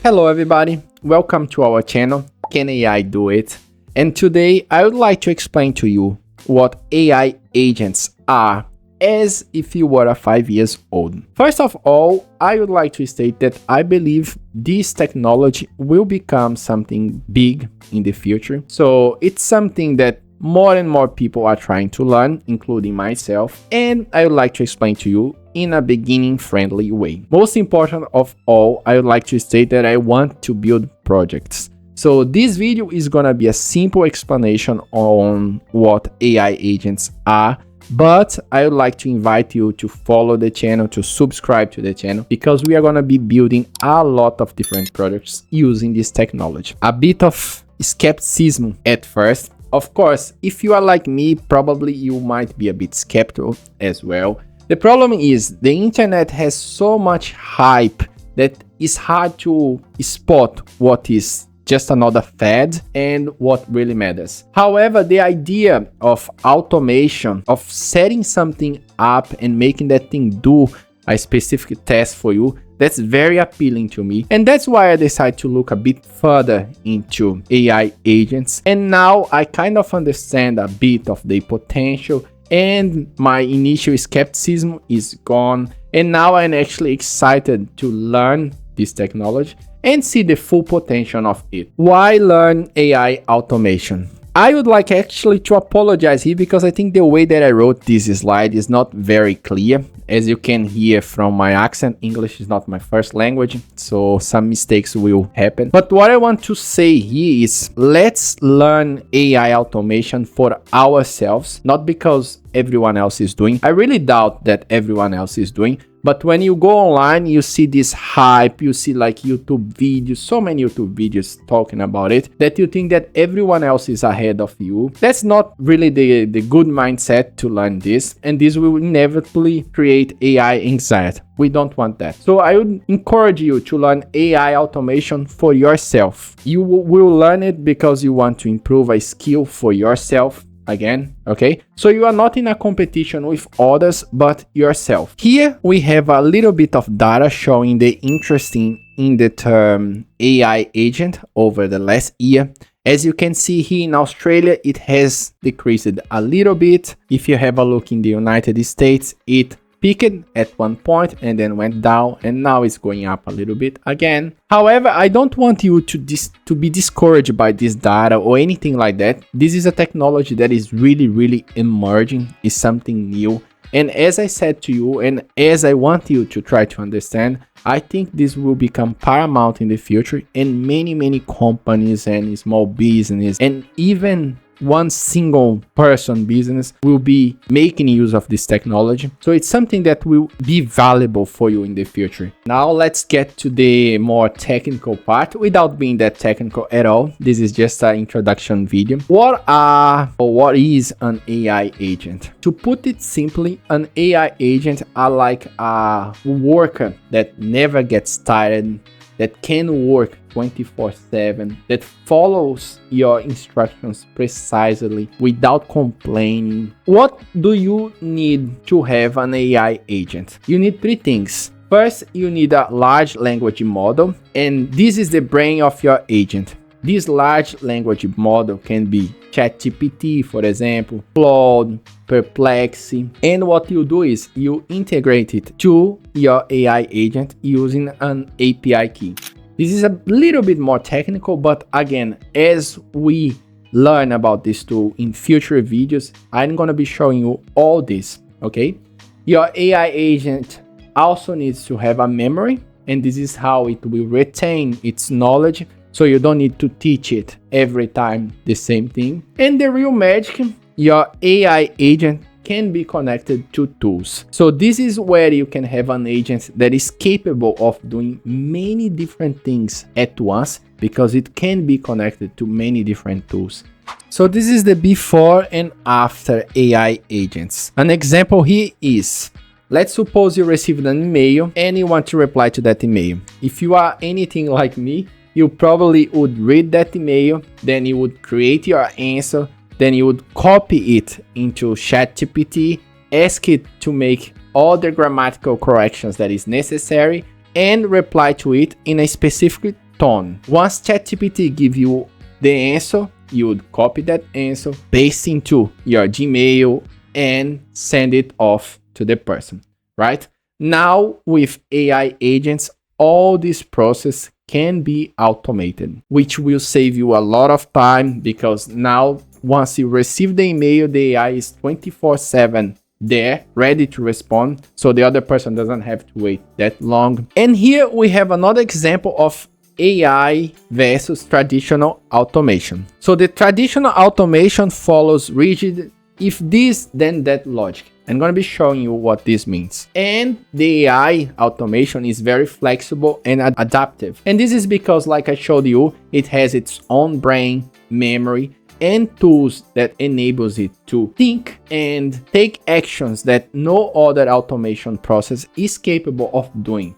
Hello everybody, welcome to our channel, Can AI Do It? And today I would like to explain to you what AI agents are as if you were 5 years old. First of all, I would like to state that I believe this technology will become something big in the future. So it's something that more and more people are trying to learn, including myself, and I would like to explain to you in a beginning friendly way. Most important of all, I would like to state that I want to build projects. So this video is gonna be a simple explanation on what AI agents are, but I would like to invite you to follow the channel, to subscribe to the channel, because we are gonna be building a lot of different projects using this technology. A bit of skepticism at first. Of course, if you are like me, probably you might be a bit skeptical as well. The problem is the internet has so much hype that it's hard to spot what is just another fad and what really matters. However, the idea of automation, of setting something up and making that thing do a specific task for you, that's very appealing to me. And that's why I decided to look a bit further into AI agents. And now I kind of understand a bit of the potential, and my initial skepticism is gone. And now I'm actually excited to learn this technology and see the full potential of it. Why learn AI automation? I would like actually to apologize here because I think the way that I wrote this slide is not very clear. As you can hear from my accent, English is not my first language, so some mistakes will happen. But what I want to say here is let's learn AI automation for ourselves, not because everyone else is doing. I really doubt that everyone else is doing. But when you go online, you see this hype, you see like YouTube videos, so many YouTube videos talking about it, that you think that everyone else is ahead of you. That's not really the good mindset to learn this, and this will inevitably create AI anxiety. We don't want that. So I would encourage you to learn AI automation for yourself. You will learn it because you want to improve a skill for yourself. Again, okay? So you are not in a competition with others, but yourself. Here we have a little bit of data showing the interest in the term AI agent over the last year. As you can see here in Australia, it has decreased a little bit. If you have a look in the United States, it peaked at one point and then went down, and now it's going up a little bit again. However, I don't want you to be discouraged by this data or anything like that. This is a technology that is really emerging, is something new. And as I said to you, and as I want you to try to understand, I think this will become paramount in the future, and many companies and small business and even one single person business will be making use of this technology. So it's something that will be valuable for you in the future. Now let's get to the more technical part without being that technical at all. This is just an introduction video. What is an AI agent? To put it simply, an AI agent are like a worker that never gets tired, that can work 24/7, that follows your instructions precisely without complaining. What do you need to have an AI agent? You need three things. First, you need a large language model, and this is the brain of your agent. This large language model can be ChatGPT, for example, Claude, Perplexity, and what you do is you integrate it to your AI agent using an API key. This is a little bit more technical, but again, as we learn about this tool in future videos, I'm gonna be showing you all this, okay? Your AI agent also needs to have a memory, and this is how it will retain its knowledge, so you don't need to teach it every time the same thing. And the real magic, your AI agent can be connected to tools. So this is where you can have an agent that is capable of doing many different things at once, because it can be connected to many different tools. So this is the before and after AI agents. An example here is, let's suppose you received an email and you want to reply to that email. If you are anything like me, you probably would read that email, then you would create your answer, then you would copy it into ChatGPT, ask it to make all the grammatical corrections that is necessary, and reply to it in a specific tone. Once ChatGPT give you the answer, you would copy that answer, paste into your Gmail, and send it off to the person, right? Now with AI agents, all this process can be automated, which will save you a lot of time, because now once you receive the email, the AI is 24/7 there, ready to respond, so the other person doesn't have to wait that long. And here we have another example of AI versus traditional automation. So the traditional automation follows rigid if this then that logic. I'm going to be showing you what this means. And the AI automation is very flexible and adaptive. And this is because, like I showed you, it has its own brain, memory, and tools that enables it to think and take actions that no other automation process is capable of doing.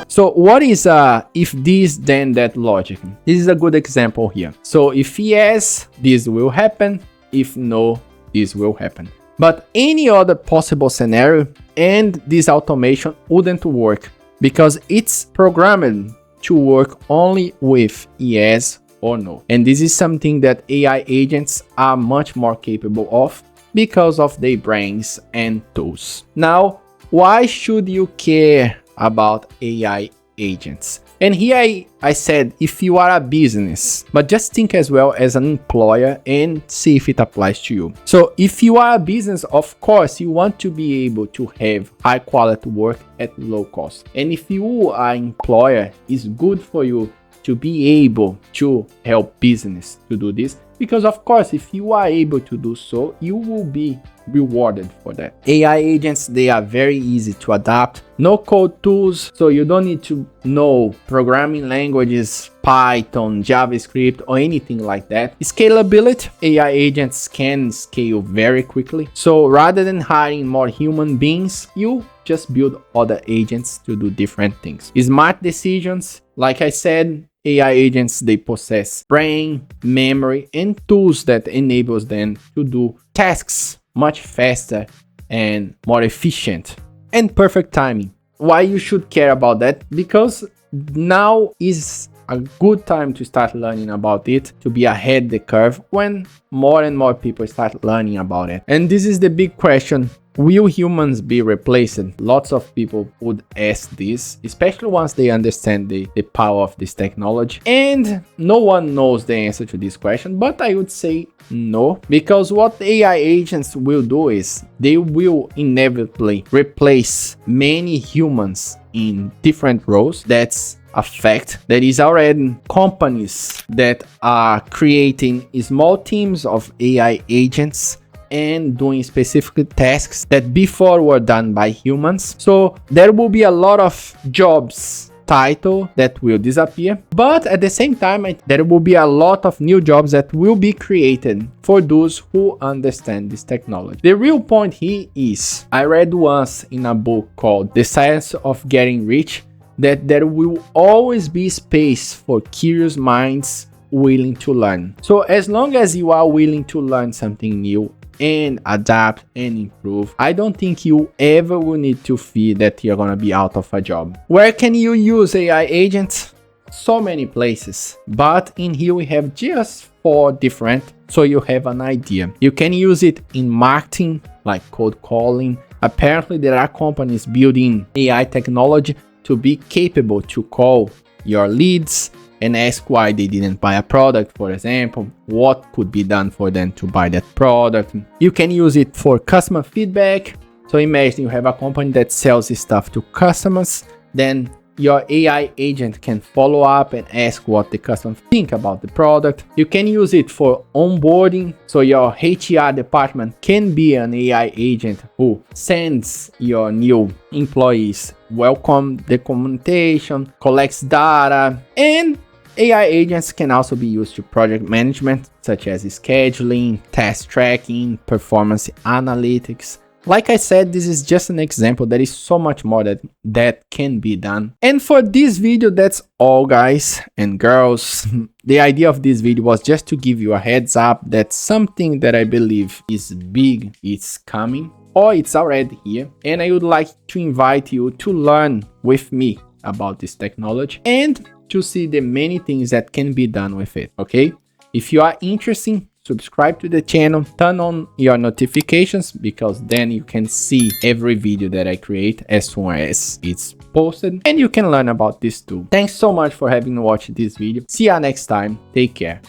So what is if this then that logic? This is a good example here. So if yes, this will happen. If no, this will happen. But any other possible scenario and this automation wouldn't work, because it's programmed to work only with yes or no. And this is something that AI agents are much more capable of because of their brains and tools. Now, why should you care about AI agents? And here I said, if you are a business, but just think as well as an employer and see if it applies to you. So if you are a business, of course, you want to be able to have high quality work at low cost. And if you are an employer, it's good for you to be able to help business to do this, because of course, if you are able to do so, you will be rewarded for that. AI agents, they are very easy to adapt. No code tools, so you don't need to know programming languages, Python, JavaScript, or anything like that. Scalability, AI agents can scale very quickly. So rather than hiring more human beings, you just build other agents to do different things. Smart decisions, like I said, AI agents, they possess brain, memory, and tools that enables them to do tasks much faster and more efficient, and perfect timing. Why you should care about that? Because now is a good time to start learning about it, to be ahead the curve when more and more people start learning about it. And this is the big question: will humans be replaced? Lots of people would ask this, especially once they understand the power of this technology. And no one knows the answer to this question, but I would say no, because what AI agents will do is they will inevitably replace many humans in different roles. That's a fact. There is already companies that are creating small teams of AI agents and doing specific tasks that before were done by humans. So there will be a lot of jobs title that will disappear, but at the same time there will be a lot of new jobs that will be created for those who understand this technology. The real point here is, I read once in a book called The Science of Getting Rich, that there will always be space for curious minds willing to learn. So as long as you are willing to learn something new and adapt and improve, I don't think you ever will need to fear that you're gonna be out of a job. Where can you use AI agents? So many places, but in here we have just 4 different, so you have an idea. You can use it in marketing, like cold calling. Apparently there are companies building AI technology to be capable to call your leads and ask why they didn't buy a product, for example, what could be done for them to buy that product. You can use it for customer feedback. So imagine you have a company that sells this stuff to customers, then your AI agent can follow up and ask what the customers think about the product. You can use it for onboarding. So your HR department can be an AI agent who sends your new employees welcome documentation, collects data, and AI agents can also be used to project management, such as scheduling, task tracking, performance analytics. Like I said, this is just an example. There is so much more that can be done. And for this video, that's all, guys and girls. The idea of this video was just to give you a heads up that something that I believe is big is coming. or it's already here, and I would like to invite you to learn with me about this technology and to see the many things that can be done with it, okay? If you are interested, subscribe to the channel, turn on your notifications, because then you can see every video that I create as soon as it's posted, and you can learn about this too. Thanks so much for having watched this video. See you next time. Take care.